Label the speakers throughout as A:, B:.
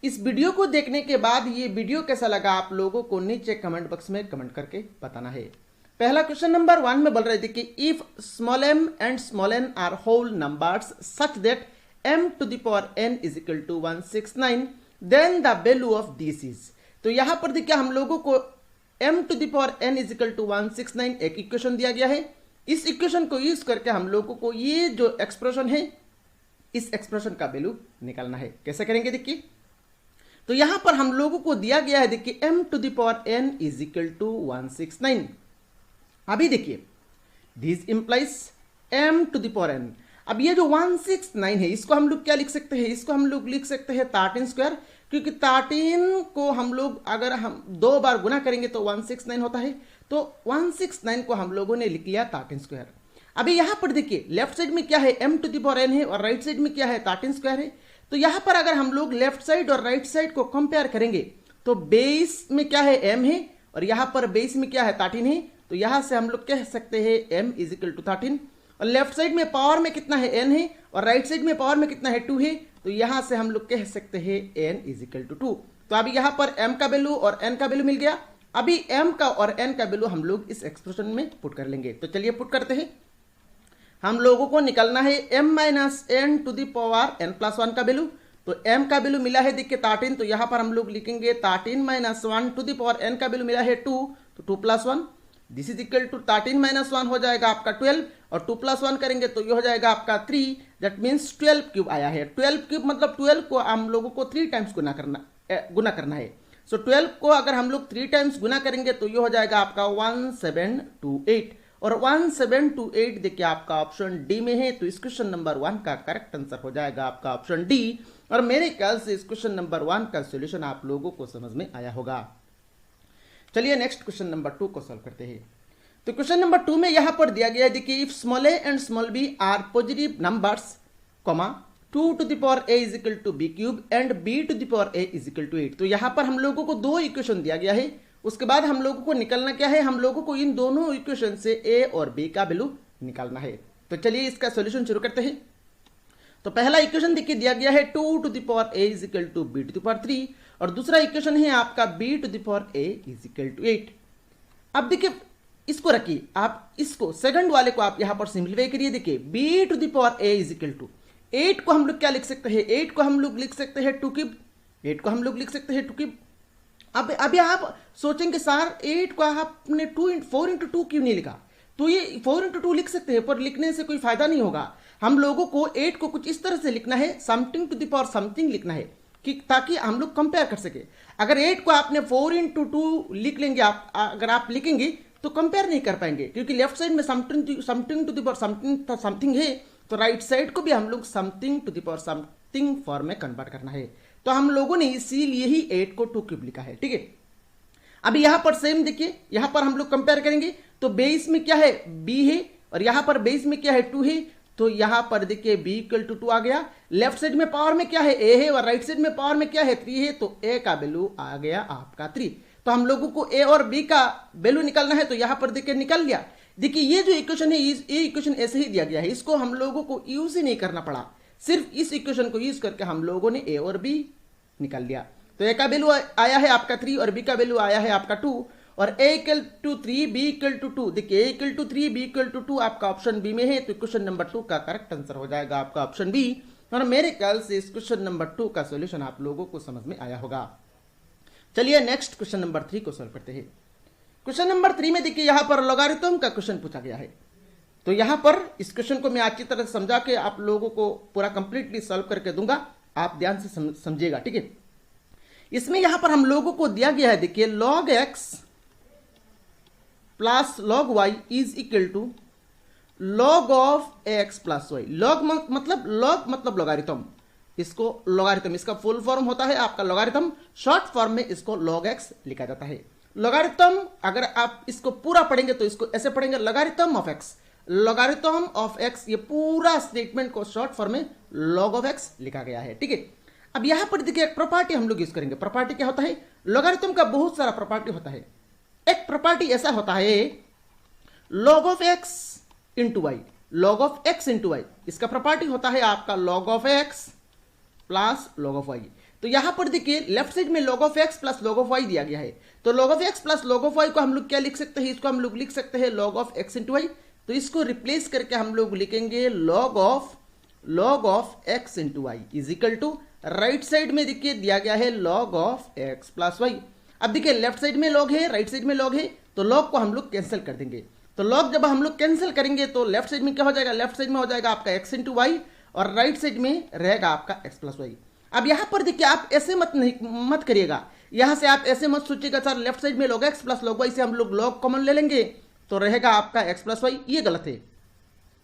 A: इस वीडियो को देखने के बाद ये वीडियो कैसा लगा आप लोगों को नीचे कमेंट बॉक्स में कमेंट करके बताना है। पहला क्वेश्चन नंबर 1 में बोल रहे थे कि if small m and small n are whole numbers such that m to the power n is equal to 169 then the value of this is. तो यहां पर देखिए हम लोगों को m to the power n is equal to 169 एक equation दिया गया है। इस इक्वेशन को यूज करके हम लोगों को ये जो एक्सप्रेशन है इस एक्सप्रेशन का वैल्यू निकालना है। कैसे करेंगे देखिए, तो यहां पर हम लोगों को दिया गया है देखिए m to the power n is equal to 169। अभी देखिए this implies m to the power n। अब ये जो 169 है इसको हम लोग क्या लिख सकते हैं, इसको हम लोग लिख सकते हैं 13 स्क्वायर, क्योंकि 13 को हम लोग अगर हम 2 बार गुना करेंगे तो 169 होता है। तो 169 को हम लोगों ने लिख लिया 13 स्क्वायर। अभी यहां पर देखिए लेफ्ट साइड में क्या है m to the power n है और राइट साइड में क्या है 13 स्क्वायर है। तो यहां पर अगर हम लोग लेफ्ट साइड और राइट साइड को कंपेयर करेंगे तो बेस में क्या है m है और यहां पर बेस में क्या है 13 है। तो यहां से हम लोग कह सकते हैं m इज इक्वल टू 13 और लेफ्ट साइड में पावर में कितना है n है और राइट साइड में पावर में कितना है 2 है। तो यहां से हम लोग कह सकते हैं n इज इक्वल टू 2। तो अभी यहां पर m का वैल्यू और n का वैल्यू मिल गया। अभी m का और n का वैल्यू हम लोग इस एक्सप्रेशन में पुट कर लेंगे। तो चलिए पुट करते हैं। हम लोगों को निकालना है m minus n to the power n plus 1 का वैल्यू। तो m का वैल्यू मिला है देखिए 13, तो यहां पर हम लोग लिखेंगे 13 minus 1 to the power n का वैल्यू मिला है 2, तो 2 plus 1 this is equal to 13 minus 1 हो जाएगा आपका 12 और 2 प्लस 1 करेंगे तो ये हो जाएगा आपका 3। दैट मीन्स 12 क्यूब आया है। 12 क्यूब मतलब 12 को हम लोगों को 3 टाइम्स गुना करना है। सो 12 को अगर हम लोग 3 टाइम्स गुना करेंगे तो ये हो जाएगा आपका 1728 और 1728 देखिए आपका ऑप्शन डी में है। तो इस क्वेश्चन नंबर 1 का करेक्ट आंसर हो जाएगा आपका ऑप्शन डी। और मेरे ख्याल से इस क्वेश्चन नंबर 1 का सॉल्यूशन आप लोगों को समझ में आया होगा। चलिए नेक्स्ट क्वेश्चन नंबर 2 को सॉल्व करते हैं। तो क्वेश्चन नंबर 2 में यहां पर दिया गया है देखिए if small a and small b are positive numbers comma 2 to the power a is equal to b cube and b to the power a is equal to 8। तो यहां पर हम लोगों को 2 इक्वेशन दिया गया है। उसके बाद हम लोगों को निकलना क्या है, हम लोगों को इन दोनों इक्वेशन से a और b का वैल्यू निकालना है। तो चलिए इसका सॉल्यूशन शुरू करते हैं। तो पहला इक्वेशन देखिए दिया गया है 2 to the power a is equal to b to the power 3 और दूसरा इक्वेशन है आपका b to the power a is equal to 8। अब देखिए इसको रखिए, आप इसको सेकंड वाले को आप यहां पर सिंप्लीफाई करिए। देखिए b to the power a is equal to 8 को हम लोग क्या लिख सकते हैं, 8 को हम लोग लिख सकते हैं 2 क्यूब, 8 को हम लोग लिख सकते हैं 2 क्यूब। अब अभी आप सोचेंगे सर 8 को आपने 4 इंटू 2 क्यों नहीं लिखा, तो ये 4 इंटू 2 लिख सकते हैं पर लिखने से कोई फायदा नहीं होगा। हम लोगों को 8 को कुछ इस तरह से लिखना है, something to the power something लिखना है कि ताकि हम लोग कंपेयर कर सके। अगर 8 को आपने 4 इंटू 2 लिख लेंगे आप, अगर आप लिखेंगे तो कंपेयर नहीं कर पाएंगे, क्योंकि लेफ्ट साइड में something to the power something है तो राइट साइड को भी हम लोग something to the power something form में कन्वर्ट करना है। तो हम लोगों ने इसीलिए ही 8 को 2 क्यूब लिखा है, ठीक है। अभी यहां पर सेम देखिए, यहां पर हम लोग कंपेयर करेंगे तो बेस में क्या है b है और यहां पर बेस में क्या है 2 है। तो यहां पर देखिए b इक्वल टू 2 आ गया। लेफ्ट साइड में पावर में क्या है a है और राइट साइड में पावर में क्या है 3 है, तो a का वैल्यू आ गया आपका 3। तो हम लोगों को a और b का वैल्यू निकालना है, तो यहां पर देखिए निकल गया। देखिए ये जो इक्वेशन है ये इक्वेशन ऐसे ही दिया गया है, इसको हम लोगों को यूज ही नहीं करना पड़ा, सिर्फ इस इक्वेशन को यूज करके हम लोगों ने a और b निकाल लिया। तो a का वैल्यू आया है आपका 3 और b का वैल्यू आया है आपका 2 और a equal to 3 b equal to 2। देखिए a equal to 3 b equal to 2 आपका ऑप्शन बी में है। तो क्वेश्चन नंबर 2 का करेक्ट आंसर हो जाएगा आपका ऑप्शन बी। और मेरे ख्याल से इस क्वेश्चन नंबर 2 का सॉल्यूशन आप लोगों को समझ में आया होगा। चलिए नेक्स्ट क्वेश्चन नंबर 3 को सॉल्व करते हैं। क्वेश्चन नंबर 3 में देखिए यहां पर लॉगरिथम का क्वेश्चन पूछा गया है। तो यहां पर इस क्वेश्चन को मैं अच्छी तरह से समझा के आप लोगों को पूरा कंप्लीटली सॉल्व करके दूंगा, आप ध्यान से समझिएगा, ठीक है। इसमें यहां पर हम लोगों को दिया गया है देखिए log x plus log y is equal to log of x plus y। log मतलब लॉगरिथम, इसको लॉगरिथम इसका फुल फॉर्म होता है आपका लॉगरिथम, शॉर्ट फॉर्म में इसको log x लिखा जाता है। लॉगरिथम अगर आप इसको पूरा पढ़ेंगे तो इसको ऐसे पढ़ेंगे logarithm of x, logarithm of x, ये पूरा स्टेटमेंट को शॉर्ट फॉर्म में log ऑफ x लिखा गया है, ठीक है। अब यहां पर देखिए एक प्रॉपर्टी हम लोग यूज करेंगे। प्रॉपर्टी क्या होता है, लॉगरिथम का बहुत सारा प्रॉपर्टी होता है। एक प्रॉपर्टी ऐसा होता है log of x into y, log of x into y, इसका प्रॉपर्टी होता है आपका log of x plus log of y। तो यहां पर देखिए लेफ्ट साइड में log of x plus log of y दिया गया है। तो log of x plus log of y को हम लोग क्या लिख सकते हैं, इसको हम लोग लिख सकते हैं log of x into y. तो इसको रिप्लेस करके हम लोग लिखेंगे log of x into y is equal to right side में देखिए दिया गया है log of x plus y. अब देखिए लेफ्ट साइड में log है, राइट साइड में log है, तो log को हम लोग कैंसिल कर देंगे। तो log जब हम लोग कैंसिल करेंगे तो लेफ्ट साइड में क्या हो जाएगा, लेफ्ट साइड में हो जाएगा आपका x इंटू वाई और राइट साइड में रहेगा आपका x प्लस वाई। अब यहां पर देखिए आप ऐसे मत करिएगा, यहां से आप ऐसे मत सोचिएगा सर लेफ्ट साइड में log x plus log y से हम लोग log कॉमन ले लेंगे तो रहेगा आपका x प्लस वाई। ये गलत है,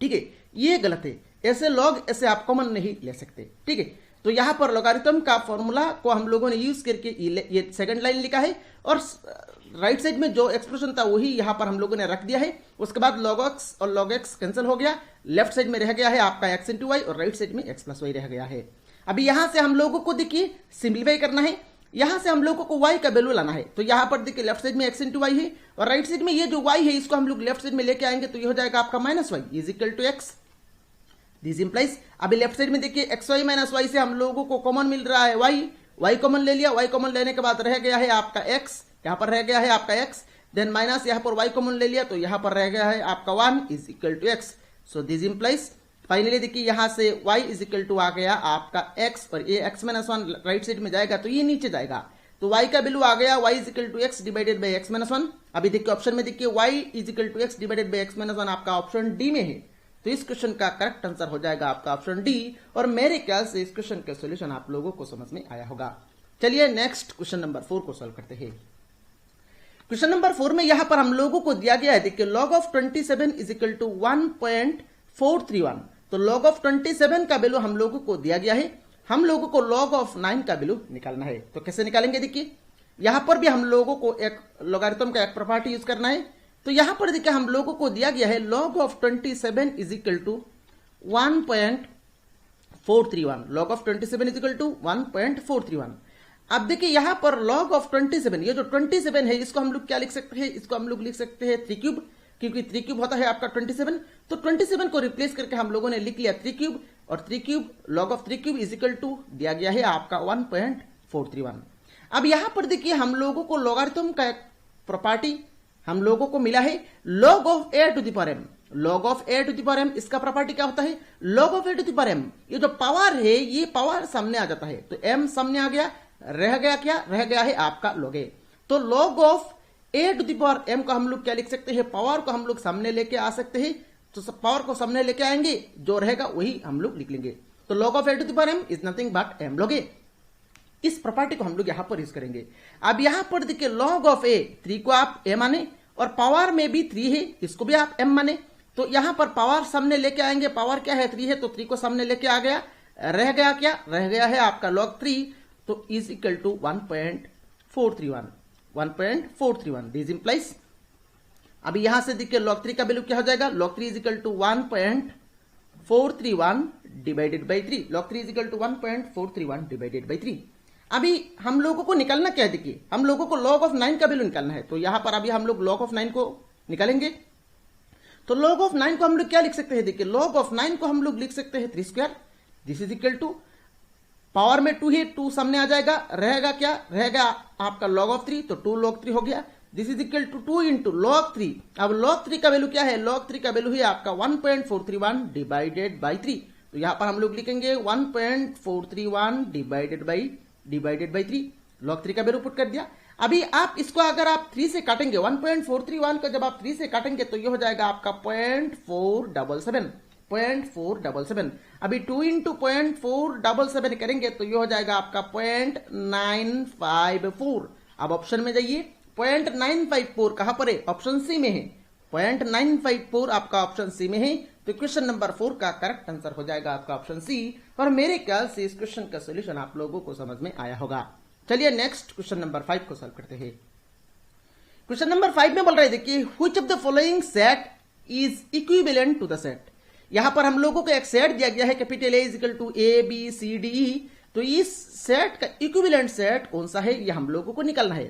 A: ठीक है, ये गलत है। ऐसे log ऐसे आप कॉमन नहीं ले सकते, ठीक है। तो यहां पर लोगारिथम का फॉर्मूला को हम लोगों ने यूज करके ये सेकंड लाइन लिखा है और राइट साइड में जो एक्सप्रेशन था वही यहां पर हम लोगों ने रख दिया है। उसके बाद log x और log x कैंसिल हो गया, लेफ्ट साइड में रह गया है आपका x इंटू वाई और राइट साइड में x प्लस वाई रह गया है। अभी यहां से हम लोगों को देखिए सिंप्लीफाई करना है, यहां से हम लोगों को y का वैल्यू लाना है। तो यहां पर देखिए लेफ्ट साइड में x इंटू वाई है और राइट साइड में ये जो y है इसको हम लोग लेफ्ट साइड में लेके आएंगे तो ये हो जाएगा आपका minus y is equal to x। This implies अभी लेफ्ट साइड में देखिए एक्स वाई माइनस वाई से हम लोगों को कॉमन मिल रहा है y कॉमन ले लिया, y कॉमन लेने के बाद रह गया है आपका x, यहां पर रह गया है आपका x, देन माइनस यहां पर y कॉमन ले लिया तो यहां पर रह गया है आपका 1 is equal to x। So this implies finally देखिए यहां से y इज इक्वल टू आ गया आपका x और ये x माइनस 1 राइट साइड में जाएगा तो ये नीचे जाएगा, तो y का वैल्यू आ गया y is equal to x divided by x minus 1। अभी देखिए ऑप्शन में देखिए y is equal to x divided by x minus 1 आपका ऑप्शन डी में है। तो इस क्वेश्चन का करेक्ट आंसर हो जाएगा आपका ऑप्शन डी और मेरे ख्याल से इस क्वेश्चन का सॉल्यूशन आप लोगों को समझ में आया होगा। चलिए नेक्स्ट क्वेश्चन नंबर 4 को सॉल्व करते हैं। क्वेश्चन नंबर 4 में यहां पर हम लोगों को दिया गया है देखिए log of 27 is equal to 1.431। तो log ऑफ 27 का वैल्यू हम लोगों को दिया गया है, हम लोगों को log ऑफ 9 का वैल्यू निकालना है। तो कैसे निकालेंगे, देखिए यहां पर भी हम लोगों को एक लॉगरिथम का एक प्रॉपर्टी यूज करना है। तो यहां पर देखिए हम लोगों को दिया गया है log of 27 is equal to 1.431, log of 27 is equal to 1.431। अब देखिए यहां पर log ऑफ 27, ये जो 27 है इसको हम लोग क्या लिख सकते हैं, इसको हम लोग लिख सकते हैं 3 क्यूब, क्योंकि 3 क्यूब होता है आपका 27। तो 27 को रिप्लेस करके हम लोगों ने लिख लिया 3 क्यूब और 3 cube log of 3 cube is equal to दिया गया है आपका 1.431। अब यहां पर देखिए हम लोगों को लॉगरिथम का एक प्रॉपर्टी हम लोगों को मिला है log of a to the power m। log of a to the power m इसका प्रॉपर्टी क्या होता है, log of a to the power m, ये जो पावर है ये पावर सामने आ जाता है तो m सामने आ गया, रह गया क्या, रह गया है आपका log a। तो log of a to the power m को हम लोग क्या लिख सकते हैं, पावर को हम लोग सामने लेके आ सकते हैं। तो पावर को सामने लेके आएंगे जो रहेगा वही हम लोग लिख लेंगे। तो log of a to the power m is nothing but m log a। इस प्रॉपर्टी को हम लोग यहां पर यूज करेंगे। अब यहां पर देखिए log ऑफ a 3 को आप a माने और पावर में भी 3 है इसको भी आप m माने। तो यहां पर पावर सामने लेके आएंगे, पावर क्या है 3 है तो 3 को सामने लेके आ गया, रह गया क्या, रह गया है आपका log 3 तो is equal to 1.431। This implies अभी यहां से देखिए log 3 का वैल्यू क्या हो जाएगा, log 3 is equal to 1.431 divided by 3, log 3 is equal to 1.431 divided by 3। अभी हम लोगों को निकालना क्या है, देखिए हम लोगों को log ऑफ 9 का वैल्यू निकालना है। तो यहां पर अभी हम लोग log ऑफ 9 को निकालेंगे। तो log ऑफ 9 को हम लोग क्या लिख सकते हैं, देखिए log ऑफ 9 को हम लोग लिख सकते हैं 3 square. This is equal to power में 2 है, 2 सामने आ जाएगा, रहेगा क्या, रहेगा आपका log ऑफ 3 तो 2 log 3 हो गया। This is equal to 2 into log 3। अब log 3 का वैल्यू क्या है, log 3 का वैल्यू है आपका 1.431 डिवाइडेड बाई 3। तो यहां पर हम लोग लिखेंगे 1.431 डिवाइडेड बाई 3, log 3 का वैल्यू पुट कर दिया। अभी आप इसको अगर आप 3 से काटेंगे 1.431 को जब आप 3 से काटेंगे तो ये हो जाएगा आपका 0.477। अभी 2 इंटू 0.477 करेंगे तो ये हो जाएगा आपका 0.954। अब ऑप्शन में जाइए, 0.954 कहां पर है, ऑप्शन सी में है, 0.954 आपका ऑप्शन सी में है। तो क्वेश्चन नंबर 4 का करेक्ट आंसर हो जाएगा आपका ऑप्शन सी और मेरे ख्याल से इस क्वेश्चन का सॉल्यूशन आप लोगों को समझ में आया होगा। चलिए नेक्स्ट क्वेश्चन नंबर 5 को सॉल्व करते हैं। क्वेश्चन नंबर 5 में बोल रहे थे कि which of the following set is equivalent to the set. यहां पर हम लोगों को एक सेट दिया गया है capital A is equal to A B C D E। तो इस सेट का इक्विवेलेंट सेट कौन सा है ये हम लोगों को निकालना है।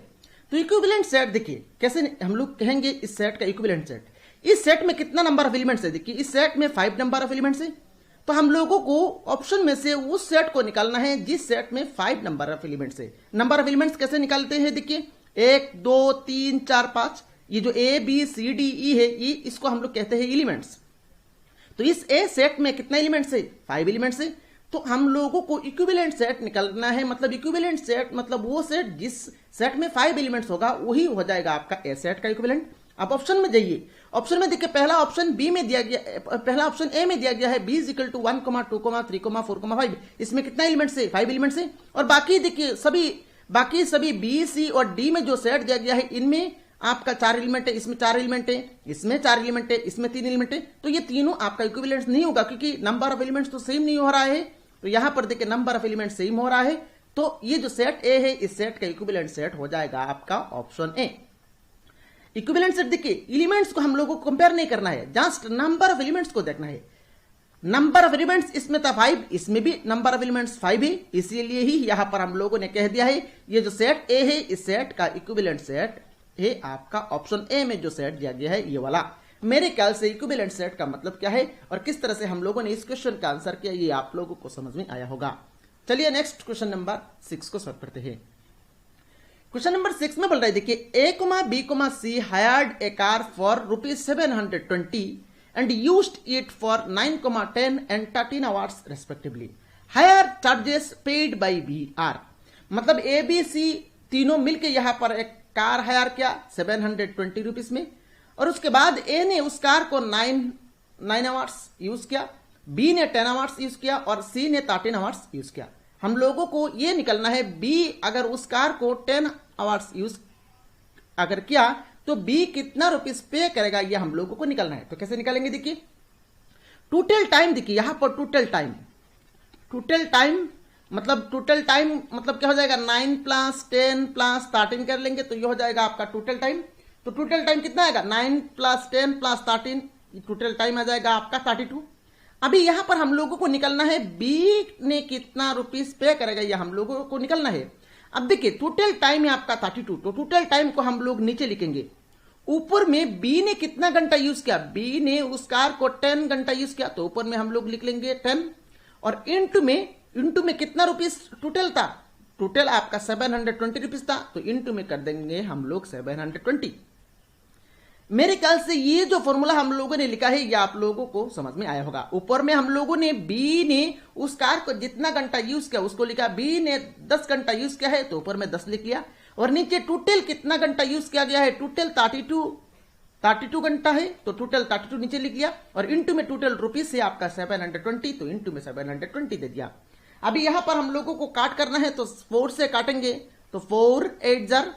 A: तो इक्विवेलेंट सेट देखिए कैसे हम लोग कहेंगे इस सेट का इक्विवेलेंट सेट। इस सेट में कितना नंबर ऑफ एलिमेंट्स है, देखिए इस सेट में 5 नंबर ऑफ एलिमेंट्स है। तो हम लोगों को ऑप्शन में से उस सेट को निकालना है जिस सेट में 5 नंबर ऑफ एलिमेंट्स है। नंबर ऑफ एलिमेंट्स कैसे निकालते हैं, देखिए 1 2 3 4 5, ये जो A B C D E है, ये इसको हम लोग कहते हैं एलिमेंट्स। तो इस ए सेट में कितना एलिमेंट्स है, 5 एलिमेंट्स है। तो हम लोगों को इक्विवेलेंट सेट निकालना है, मतलब इक्विवेलेंट सेट मतलब वो सेट जिस सेट में 5 एलिमेंट्स होगा वही हो जाएगा आपका ए सेट का इक्विवेलेंट। आप ऑप्शन में जाइए, ऑप्शन में देखिए पहला ऑप्शन बी में दिया गया, पहला ऑप्शन ए में दिया गया है बी इज इक्वल टू 1, 2, 3, 4, 5। इसमें कितना एलिमेंट्स है, 5 एलिमेंट्स है। और बाकी देखिए बाकी सभी बी सी और डी में जो सेट दिया गया है इनमें आपका 4 एलिमेंट है, इसमें 4 एलिमेंट है, इसमें 4 एलिमेंट है, इसमें 3 एलिमेंट है। तो ये तीनों आपका इक्विवेलेंट नहीं होगा क्योंकि नंबर ऑफ एलिमेंट्स तो सेम नहीं हो रहा है। तो यहां पर देखिए नंबर ऑफ एलिमेंट सेम हो रहा है, तो ये जो सेट ए है इस सेट का इक्विवेलेंट सेट हो जाएगा आपका ऑप्शन ए। इक्विवेलेंट सेट देखिए एलिमेंट्स को हम लोगों को कंपेयर नहीं करना है, जस्ट नंबर ऑफ एलिमेंट्स को देखना है। नंबर ऑफ एलिमेंट्स इसमें था 5, इसमें भी नंबर ऑफ एलिमेंट्स 5 है, इसीलिए ही यहां पर हम लोगों ने कह दिया है ये जो सेट ए है इस सेट का इक्विवेलेंट सेट है आपका ऑप्शन ए में जो सेट दिया गया है ये वाला। मेरे ख्याल से इक्विवेलेंट सेट का मतलब क्या है और किस तरह से हम लोगों ने इस क्वेश्चन का आंसर किया ये आप लोगों को समझ में आया होगा। चलिए नेक्स्ट क्वेश्चन नंबर 6 को सॉल्व करते हैं। क्वेश्चन नंबर 6 में बोल रहा है देखिए A, B, C hired A car for ₹720 and used it for 9, 10 and 13 hours respectively. Higher charges paid by B are, मतलब A, B, C तीनों मिलके यहां पर एक कार हायर किया 720 रुपीज में, और उसके बाद ए ने उस कार को 9 आवर्स यूज किया, बी ने 10 आवर्स यूज किया और सी ने 13 आवर्स यूज किया। हम लोगों को यह निकलना है बी अगर उस कार को 10 आवर्स यूज अगर किया तो बी कितना रुपीज पे करेगा, यह हम लोगों को निकलना है। तो कैसे निकालेंगे देखिए, टोटल टाइम देखिए यहां पर टोटल टाइम मतलब क्या हो जाएगा 9 + 10 + 13 कर लेंगे तो ये हो जाएगा आपका टोटल टाइम। तो टोटल टाइम कितना आएगा 9 + 10 + 13, टोटल टाइम आ जाएगा आपका 32। अभी यहां पर हम लोगों को निकलना है बी ने कितना रुपीज पे करेगा, यह हम लोगों को निकलना है। अब देखिए टोटल टाइम है आपका 32, तो टोटल टाइम को हम लोग नीचे लिखेंगे। ऊपर में बी ने कितना घंटा यूज किया, बी ने उस कार को 10 घंटा यूज किया तो ऊपर में हम लोग लिख लेंगे 10, और इंटू में कितना रुपीज टोटल था, टोटल आपका 720 रुपीज था तो इंटू में कर देंगे हम लोग 720। मेरे ख्याल से ये जो फॉर्मूला हम लोगों ने लिखा है ये आप लोगों को समझ में आया होगा। ऊपर में हम लोगों ने बी ने उस कार को जितना घंटा यूज किया उसको लिखा, बी ने 10 घंटा यूज किया है तो ऊपर में 10 लिख लिया, और नीचे टोटल कितना घंटा यूज किया गया है, टोटल 32 घंटा है तो टोटल 32 नीचे लिख लिया, और इंटू में टोटल रुपीज से आपका 720 तो इंटू में 720 दे दिया। अभी यहां पर हम लोगों को काट करना है तो 4 से काटेंगे तो 4 8 जार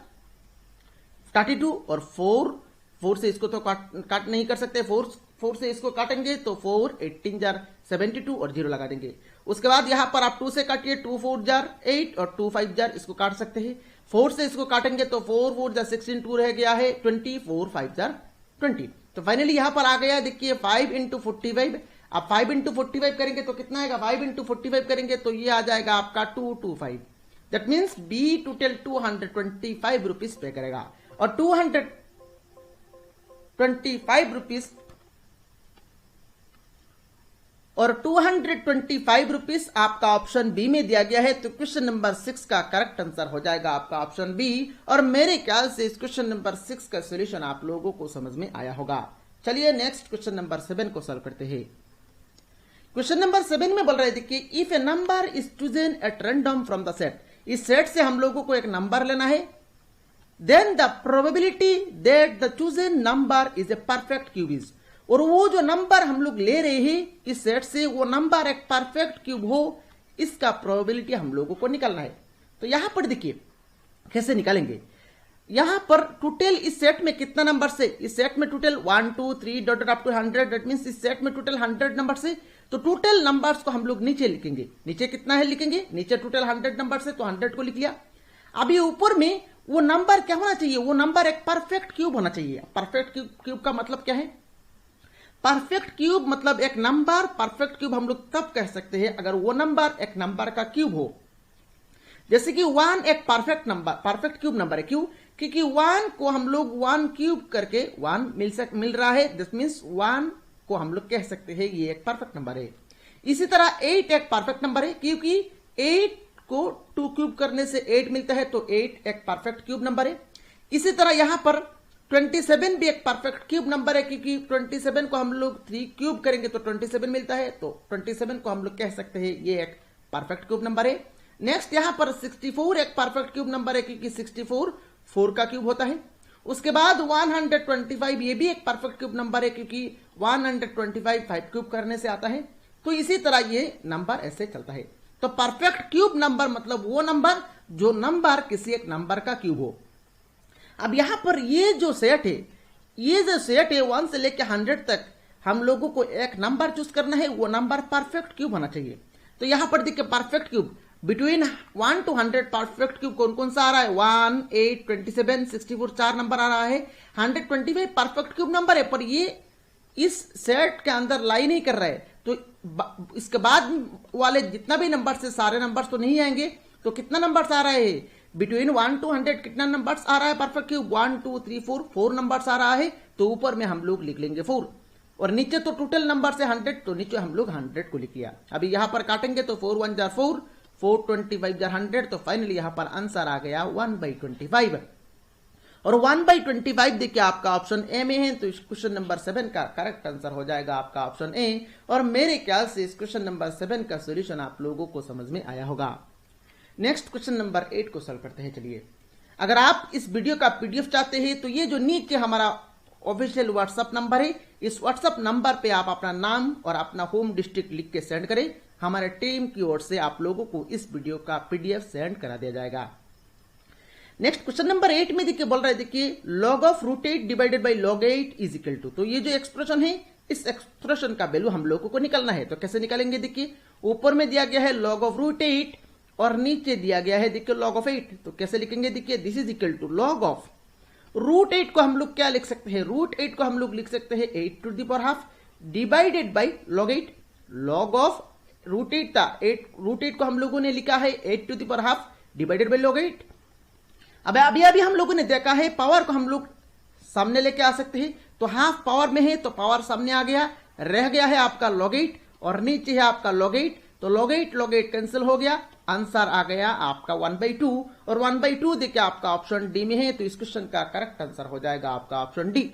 A: 32 और 4 से इसको तो काट नहीं कर सकते, 4 से इसको काटेंगे तो 4 18 जार 72 और 0 लगा देंगे। उसके बाद यहां पर आप 2 से काटिए 2 4 जार 8 और 2 5 जार इसको काट सकते हैं। 4 से इसको काटेंगे तो 4 4 जार 16 2 रह गया है 20, 4 5 जार 20। तो फाइनली यहां पर आ गया देखिए 5 × 45। आप 5 × 45 करेंगे तो कितना आएगा, 5 × 45 करेंगे तो ये आ जाएगा आपका 225। That means B total 225 rupees pay करेगा, और 225 रुपीज आपका ऑप्शन बी में दिया गया है। तो क्वेश्चन नंबर 6 का करेक्ट आंसर हो जाएगा आपका ऑप्शन बी, और मेरे ख्याल से इस क्वेश्चन नंबर 6 का सॉल्यूशन आप लोगों को समझ में आया होगा। चलिए नेक्स्ट क्वेश्चन नंबर 7 को सॉल्व करते हैं। क्वेश्चन नंबर 7 में बोल रहे थे कि if a number is chosen at random from the set, इस सेट से हम लोगों को एक नंबर लेना है, then the probability that the chosen number is a perfect cube is, और वो जो नंबर हम लोग ले रहे हैं इस सेट से वो नंबर एक परफेक्ट क्यूब हो, इसका प्रोबेबिलिटी हम लोगों को निकालना है। तो यहां पर देखिए कैसे निकालेंगे, यहां पर टोटल इस सेट में कितना नंबर से, इस सेट में total 1 2 3 dot up to 100, that means इस सेट में टोटल 100 नंबर से, तो टोटल नंबर्स को हम लोग नीचे लिखेंगे। नीचे कितना है लिखेंगे, नीचे टोटल 100 नंबर से तो 100 को लिख लिया। अभी ऊपर में वो नंबर क्या होना चाहिए, वो नंबर एक परफेक्ट क्यूब होना चाहिए। परफेक्ट क्यूब का मतलब क्या है, परफेक्ट क्यूब मतलब एक नंबर परफेक्ट क्यूब हम लोग तब कह सकते हैं अगर वो नंबर एक नंबर का क्यूब हो। जैसे कि 1 एक परफेक्ट क्यूब नंबर है, क्यों, क्योंकि 1 को हम लोग 1 क्यूब करके 1 मिल रहा है, दिस मीन्स 1 को हम लोग कह सकते हैं ये एक परफेक्ट नंबर है। इसी तरह 8 एक परफेक्ट नंबर है, क्योंकि 8 को 2 क्यूब करने से 8 मिलता है, तो 8 एक परफेक्ट क्यूब नंबर है। इसी तरह यहां पर 27 भी एक परफेक्ट क्यूब नंबर है, क्योंकि 27 को हम लोग 3 क्यूब करेंगे तो 27 मिलता है, तो 27 को हम लोग कह सकते हैं ये एक परफेक्ट क्यूब नंबर है। नेक्स्ट यहां पर 64 एक परफेक्ट क्यूब नंबर है, क्योंकि 64 4 का क्यूब होता है। उसके बाद 125 ये भी एक परफेक्ट क्यूब नंबर है, क्योंकि 125 5 क्यूब करने से आता है। तो इसी तरह ये नंबर ऐसे चलता है। तो परफेक्ट क्यूब नंबर मतलब वो नंबर जो नंबर किसी एक नंबर का क्यूब हो। अब यहां पर ये जो सेट है, ये जो सेट है 1 से लेकर 100 तक हम लोगों को एक नंबर चूज करना है, वो नंबर परफेक्ट क्यूब होना चाहिए। तो यहां पर देखिए perfect cube between 1 to 100 perfect cube कौन कौन सा आ रहा है, 1, 8, 27, 64 4 नंबर आ रहा है। 125 परफेक्ट क्यूब नंबर है, पर ये इस सेट के अंदर लाई नहीं कर रहा है, तो इसके बाद वाले जितना भी नंबर से सारे नंबर्स तो नहीं आएंगे। तो कितना नंबर्स आ रहा है बिटवीन 1 to 100 कितना नंबर्स आ रहा है परफेक्ट क्यूब, 1 2 3 4 नंबर्स आ रहा है। तो ऊपर में हम लोग लिख लेंगे 4, और नीचे तो टोटल नंबर से 100, तो नीचे हम लोग 100 को लिख लिया। अभी यहां पर काटेंगे तो 4 1 जार 4, 4 25 जार 100, तो फाइनली यहां पर आंसर आ गया 1/25। और 1/25 देखिए आपका ऑप्शन ए में है, तो इस क्वेश्चन नंबर 7 का करेक्ट आंसर हो जाएगा आपका ऑप्शन ए। और मेरे ख्याल से इस क्वेश्चन नंबर 7 का सोल्यूशन आप लोगों को समझ में आया होगा। नेक्स्ट क्वेश्चन नंबर 8 को सॉल्व करते हैं। चलिए, अगर आप इस वीडियो का पीडीएफ चाहते हैं तो ये जो नीचे हमारा ऑफिशियल व्हाट्सएप नंबर है, इस व्हाट्सएप नंबर पे आप अपना नाम और अपना होम डिस्ट्रिक्ट लिख के सेंड करें। हमारे टीम की ओर से आप लोगों को इस वीडियो का पीडीएफ सेंड करा दिया जाएगा। नेक्स्ट क्वेश्चन नंबर 8 में देखिए बोल रहे हैं, देखिए log of √8 divided by log 8 is equal to. तो ये जो एक्सप्रेशन है, इस एक्सप्रेशन का वैल्यू हम लोगों को निकालना है। तो कैसे निकालेंगे, देखिए ऊपर में दिया गया है log of √8 और नीचे दिया गया है देखिए log of 8। तो कैसे लिखेंगे, देखिए this is equal to log of √8 को हम लोग क्या लिख सकते हैं, √8 को हम लोग लिख सकते हैं 8 to the power half divided by log 8। log of √8 था 8, √8 को हम लोगों ने लिखा है 8 to the power half divided by log 8। अब अभी हम लोगों ने देखा है पावर को हम लोग सामने लेके आ सकते हैं, तो हाफ पावर में है तो पावर सामने आ गया, रह गया है आपका log 8 और नीचे है आपका log 8। तो log 8 कैंसिल हो गया, आंसर आ गया आपका 1/2। और 1/2 देखिए आपका ऑप्शन डी में है, तो इस क्वेश्चन का करेक्ट आंसर हो जाएगा आपका option D.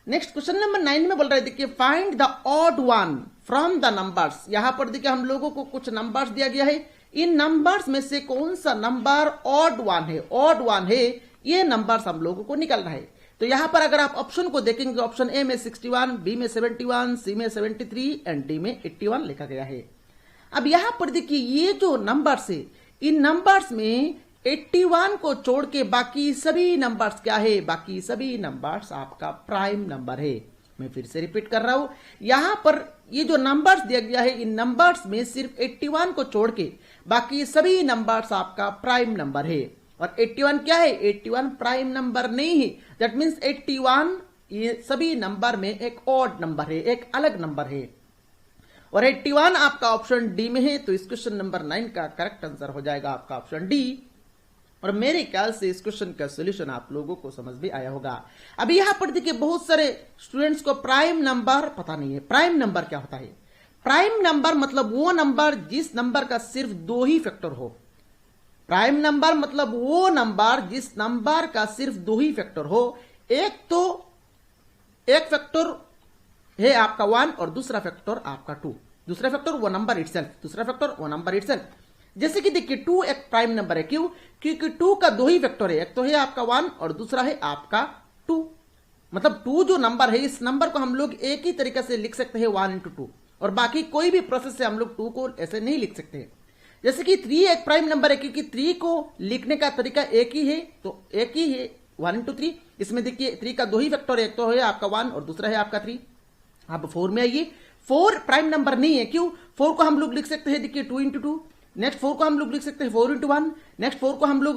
A: Next question number 9 में बोल रहे देखिए find the odd one from the numbers. यहां पर देखिए हम लोगों को कुछ नंबर्स दिया गया है, इन नंबर्स में से कौन सा नंबर ऑड वन है, ऑड वन है, ये नंबर्स हम लोगों को निकालना है। तो यहां पर अगर आप ऑप्शन को देखेंगे, ऑप्शन ए में 61, बी में 71, सी में 73 एंड डी में 81 लिखा गया है। अब यहां पर देखिए ये जो नंबर्स है, इन नंबर्स में 81 को छोड़ के बाकी सभी नंबर्स क्या है, बाकी सभी नंबर्स आपका प्राइम नंबर है। मैं फिर से रिपीट कर रहा हूं, यहां पर ये जो नंबर्स दिया गया है, इन नंबर्स में सिर्फ 81 को छोड़ के बाकी सभी नंबर्स आपका प्राइम नंबर है। और 81 क्या है, 81 प्राइम नंबर नहीं है, दैट मीन्स 81 ये सभी नंबर में एक ऑड नंबर है, एक अलग नंबर है। और 81 आपका ऑप्शन डी में है, तो इस क्वेश्चन नंबर 9 का करेक्ट आंसर हो जाएगा आपका ऑप्शन डी। और मेरे ख्याल से इस क्वेश्चन का सोल्यूशन आप लोगों को समझ भी आया होगा। अभी यहां पर देखिए बहुत सारे स्टूडेंट्स को प्राइम नंबर पता नहीं है। प्राइम नंबर क्या होता है, प्राइम नंबर मतलब वो नंबर जिस नंबर का सिर्फ 2 ही फैक्टर हो। प्राइम नंबर मतलब वो नंबर जिस नंबर का सिर्फ 2 ही फैक्टर हो। एक तो एक फैक्टर है आपका 1 और दूसरा फैक्टर आपका 2। दूसरा फैक्टर वो नंबर इटसेल्फ, दूसरा फैक्टर वो नंबर इटसेल्फ। जैसे कि देखिए 2 एक प्राइम नंबर है, क्यों, क्योंकि 2 का 2 ही फैक्टर है, एक तो है आपका 1 और दूसरा है आपका 2। मतलब 2 जो नंबर है, इस नंबर को हम लोग एक ही तरीके से लिख सकते हैं 1 into 2, और बाकी कोई भी प्रोसेस से हम लोग 2 को ऐसे नहीं लिख सकते। जैसे कि 3 एक प्राइम नंबर है, क्योंकि 3 को लिखने का तरीका एक ही है, तो एक ही है 1 into 3। इसमें देखिए 3 का 2 ही फैक्टर है, एक तो है आपका 1 और दूसरा है आपका 3। अब 4 में आइए, 4 प्राइम नंबर नहीं है, क्यों, 4 को हम लोग लिख सकते हैं देखिए 2 into 2। नेक्स्ट 4 को हम लोग लिख सकते हैं 4 into 1। नेक्स्ट 4 को हम लोग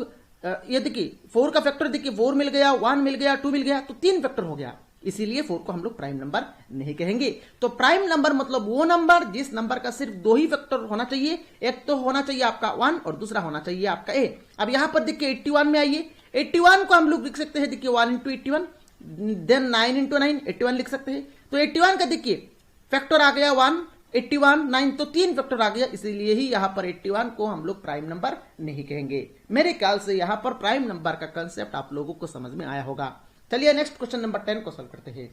A: ये देखिए 4 का फैक्टर देखिए 4 मिल गया, 1 मिल गया, 2 मिल गया, तो 3 फैक्टर हो गया। इसीलिए 4 को हम लोग प्राइम नंबर नहीं कहेंगे। तो प्राइम नंबर मतलब वो नंबर जिस नंबर का सिर्फ 2 ही फैक्टर होना चाहिए, एक तो होना चाहिए आपका 1 और दूसरा होना चाहिए आपका ए। अब यहां पर देखिए 81 में आइए, 81 को हम लोग लिख सकते हैं देखिए 1 into 81, देन 9 into 9 81 लिख सकते हैं। तो 81 का देखिए फैक्टर आ गया 1 81, 9 तो 3 फैक्टर आ गया, इसीलिए ही यहां पर 81 को हम लोग प्राइम नंबर नहीं कहेंगे। मेरे ख्याल से यहां पर प्राइम नंबर का कंसेप्ट आप लोगों को समझ में आया होगा। चलिए नेक्स्ट क्वेश्चन नंबर 10 को सॉल्व करते हैं।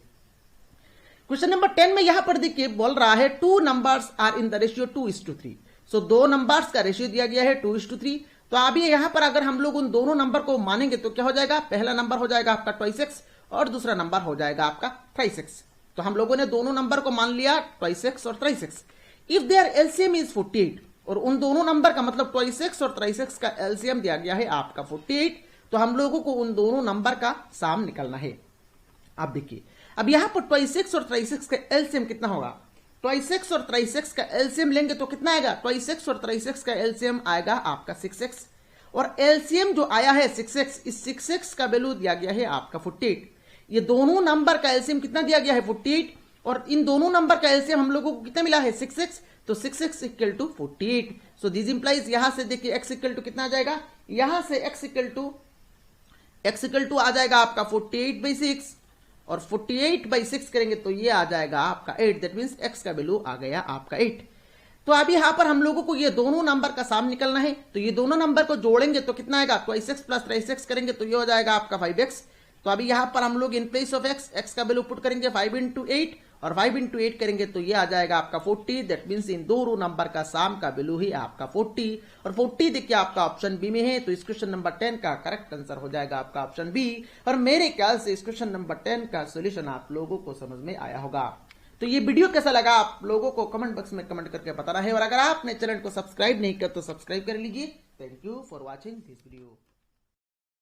A: क्वेश्चन नंबर 10 में यहां पर देखिए बोल रहा है 2 numbers are in the ratio 2:3। So 2 numbers का रेशियो दिया गया है 2:3। तो अभी यहां पर अगर हम लोग उन दोनों नंबर को मानेंगे तो क्या हो जाएगा, पहला नंबर हो जाएगा आपका 2x और दूसरा नंबर हो जाएगा आपका 3x। तो हम लोगों ने दोनों नंबर को मान लिया 2x और 3x। If there LCM is 48 और उन दोनों नंबर का मतलब 2x और 3x का एलसीएम दिया गया है आपका 48, तो हम लोगों को उन दोनों नंबर का साम निकलना है। आप देखिए अब यहां पर 2x और 3x का एलसीएम कितना होगा, 2x और 3x का एलसीएम लेंगे तो कितना आएगा, 2x और 3x का एलसीएम आएगा आपका 6x और एलसीएम जो आया है 6x, इस 6x का वैल्यू दिया गया है आपका 48। ये दोनों नंबर का एलसीएम कितना दिया गया है 48 और इन दोनों नंबर का एलसीएम हम लोगों को कितना मिला है 6x, तो 6x equal to 48। So this implies यहां से देखिए x इक्वल टू कितना आ जाएगा, यहां से x इक्वल टू आ जाएगा आपका 48/6 और 48/6 करेंगे तो ये आ जाएगा आपका 8। दैट मींस x का वैल्यू आ गया आपका 8। तो अब यहां पर हम लोगों को ये दोनों नंबर का साम निकलना है, तो ये दोनों नंबर को जोड़ेंगे तो कितना आएगा, 2x प्लस 3x करेंगे तो ये हो जाएगा आपका 5x। तो अभी यहां पर हम लोग इन प्लेस ऑफ x का वैल्यू पुट करेंगे 5 × 8 और 5 × 8 करेंगे तो ये आ जाएगा आपका 40। दैट मींस इन दोनों नंबर का साम का वैल्यू ही आपका 40 और 40 देखिए आपका ऑप्शन बी में है। तो इस क्वेश्चन नंबर 10 का करेक्ट आंसर हो जाएगा आपका ऑप्शन बी। और मेरे ख्याल से इस क्वेश्चन नंबर 10 का सोल्यूशन आप लोगों को समझ में आया होगा। तो ये वीडियो कैसा लगा आप लोगों को कमेंट बॉक्स में कमेंट करके बताना है और अगर आपने चैनल को सब्सक्राइब नहीं किया तो सब्सक्राइब कर लीजिए। Thank you for watching this video.